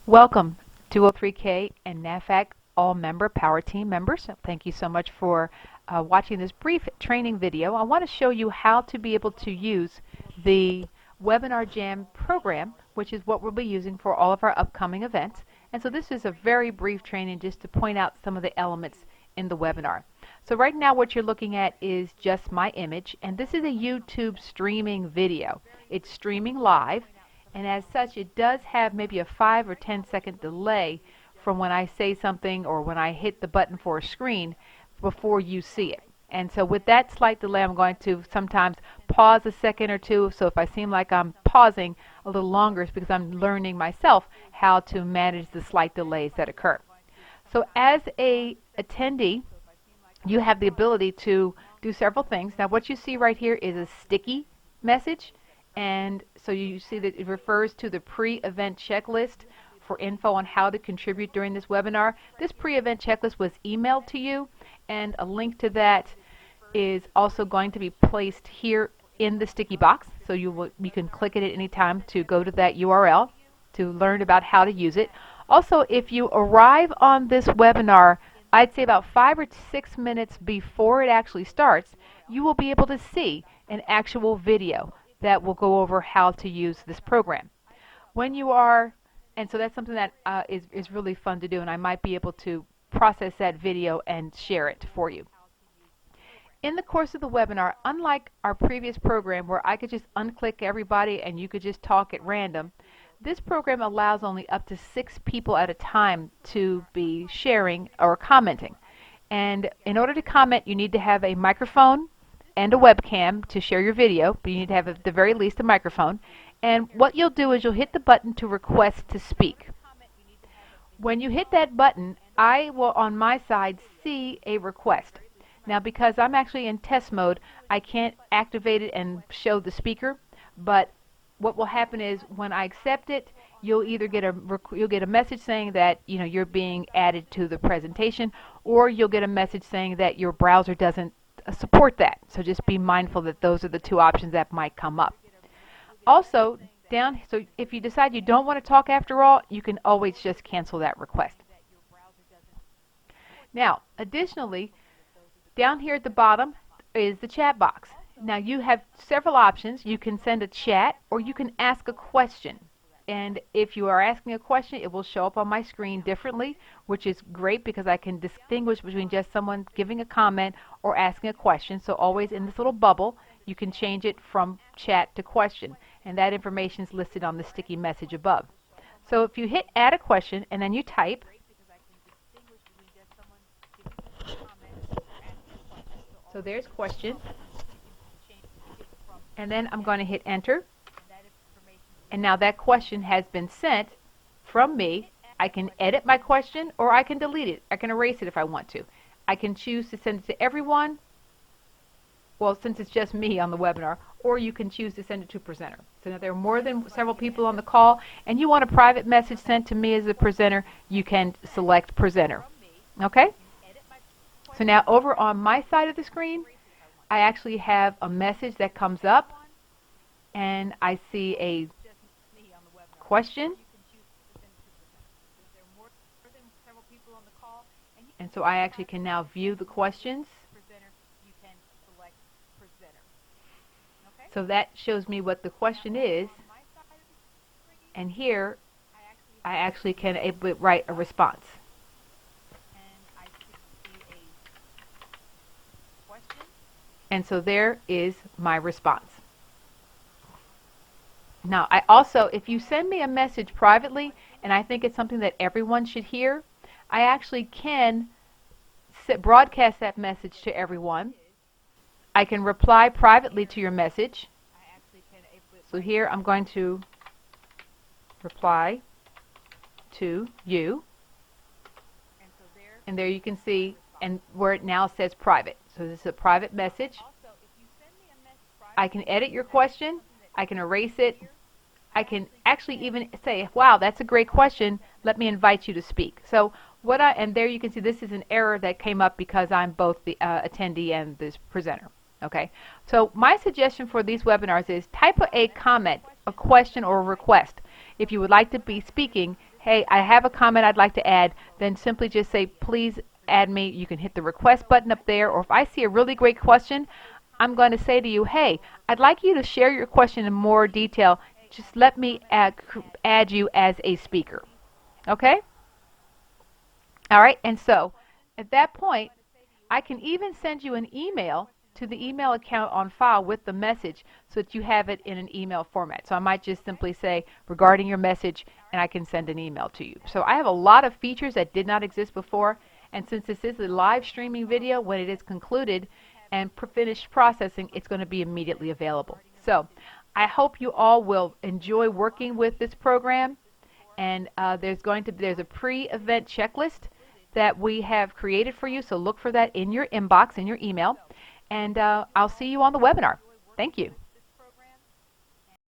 Welcome, 203K and NAFAC all-member Power Team members. Thank you so much for watching this brief training video. I want to show you how to be able to use the WebinarJam program, which is what we'll be using for all of our upcoming events. And so this is a very brief training just to point out some of the elements in the webinar. So right now what you're looking at is just my image, and this is a YouTube streaming video. It's streaming live. And as such, it does have maybe a 5 or 10-second delay from when I say something or when I hit the button for a screen before you see it. And so with that slight delay, I'm going to sometimes pause a second or two. So if I seem like I'm pausing a little longer, it's because I'm learning myself how to manage the slight delays that occur. So as a attendee, you have the ability to do several things. Now what you see right here is a sticky message. And so you see that it refers to the pre-event checklist for info on how to contribute during this webinar. This pre-event checklist was emailed to you, and a link to that is also going to be placed here in the sticky box. So you can click it at any time to go to that URL to learn about how to use it. Also, if you arrive on this webinar, I'd say about 5 or 6 minutes before it actually starts, you will be able to see an actual video that will go over how to use this program. When you are, and so that's something that is really fun to do, and I might be able to process that video and share it for you. In the course of the webinar, unlike our previous program where I could just unclick everybody and you could just talk at random, this program allows only up to 6 people at a time to be sharing or commenting. And in order to comment, you need to have a microphone and a webcam to share your video, but you need to have at the very least a microphone. And what you'll do is you'll hit the button to request to speak. When you hit that button, I will on my side see a request. Now because I'm actually in test mode, I can't activate it and show the speaker, but what will happen is when I accept it, you'll either get a message saying that you're being added to the presentation, or you'll get a message saying that your browser doesn't support that. So just be mindful that those are the two options that might come up. Also, so if you decide you don't want to talk after all, you can always just cancel that request. Now, additionally, down here at the bottom is the chat box. Now you have several options. You can send a chat or you can ask a question. And if you are asking a question, it will show up on my screen differently, which is great because I can distinguish between just someone giving a comment or asking a question. So always in this little bubble, you can change it from chat to question. And that information is listed on the sticky message above. So if you hit add a question and then you type, so there's question. And then I'm going to hit enter. And now that question has been sent from me. I can edit my question or I can delete it. I can erase it if I want to. I can choose to send it to everyone, well, since it's just me on the webinar, or you can choose to send it to a presenter. So now there are more than several people on the call and you want a private message sent to me as a presenter, you can select presenter. Okay? So now over on my side of the screen, I actually have a message that comes up and I see a question, and so I actually can now view the questions. So that shows me what the question is, and here I actually can write a response. And so there is my response. Now, I also, if you send me a message privately, and I think it's something that everyone should hear, I actually can broadcast that message to everyone. I can reply privately to your message. So here I'm going to reply to you. And there you can see, and where it now says private. So this is a private message. I can edit your question. I can erase it. I can actually even say, wow, that's a great question. Let me invite you to speak. So and there you can see this is an error that came up because I'm both the attendee and this presenter. Okay. So my suggestion for these webinars is type a comment, a question, or a request. If you would like to be speaking, hey, I have a comment I'd like to add, then simply just say, please add me. You can hit the request button up there, or if I see a really great question, I'm going to say to you, hey, I'd like you to share your question in more detail. Just let me add you as a speaker. Okay? All right, and so at that point, I can even send you an email to the email account on file with the message so that you have it in an email format. So I might just simply say, regarding your message, and I can send an email to you. So I have a lot of features that did not exist before, and since this is a live streaming video, when it is concluded and finished processing, it's going to be immediately available. So I hope you all will enjoy working with this program, and there's a pre-event checklist that we have created for you, so look for that in your inbox, in your email, and I'll see you on the webinar. Thank you.